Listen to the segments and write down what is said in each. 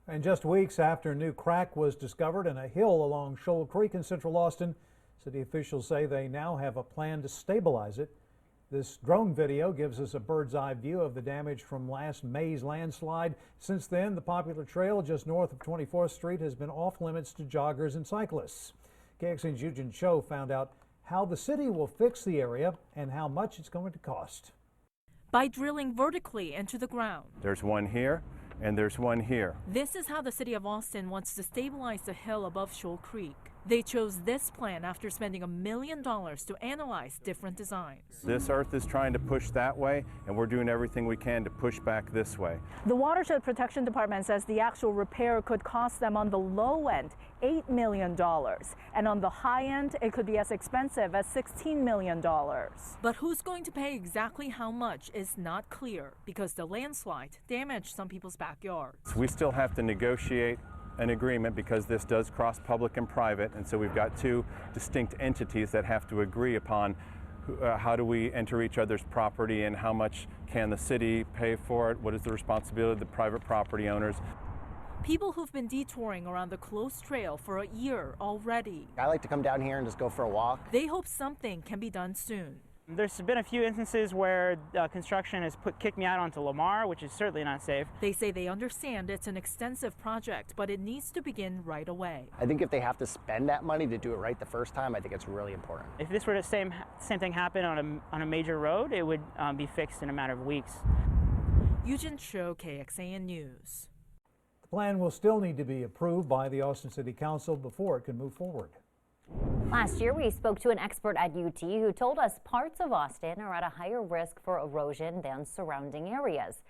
And just weeks after a new crack was discovered in a hill along Shoal Creek in central Austin, city officials say they now have a plan to stabilize it. This drone video gives us a bird's eye view of the damage from last May's landslide. Since then, the popular trail just north of 24th Street has been off limits to joggers and cyclists. KXAN's Eugene Cho found out how the city will fix the area and how much it's going to cost. By drilling vertically into the ground. There's one here and there's one here. This is how the city of Austin wants to stabilize the hill above Shoal Creek. They chose this plan after spending $1 million to analyze different designs. This earth is trying to push that way, and we're doing everything we can to push back this way. The Watershed Protection Department says the actual repair could cost them on the low end $8 million, and on the high end it could be as expensive as $16 million. But who's going to pay exactly how much is not clear because the landslide damaged some people's backyards. We still have to negotiate an agreement because this does cross public and private, and so we've got two distinct entities that have to agree upon how do we enter each other's property and how much can the city pay for it, what is the responsibility of the private property owners. People who've been detouring around the closed trail for a year already. I like to come down here and just go for a walk. They hope something can be done soon. There's been a few instances where construction has kicked me out onto Lamar, which is certainly not safe. They say they understand it's an extensive project, but it needs to begin right away. I think if they have to spend that money to do it right the first time, I think it's really important. If this were the same thing happen on a major road, it would be fixed in a matter of weeks. Eugene Cho, KXAN News. The plan will still need to be approved by the Austin City Council before it can move forward. Last year, we spoke to an expert at UT who told us parts of Austin are at a higher risk for erosion than surrounding areas.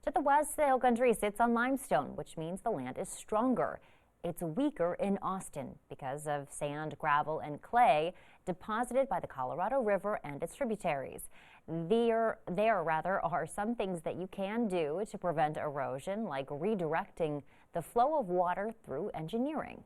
To the west, the hill country sits on limestone, which means the land is stronger. It's weaker in Austin because of sand, gravel, and clay deposited by the Colorado River and its tributaries. There are some things that you can do to prevent erosion, like redirecting the flow of water through engineering.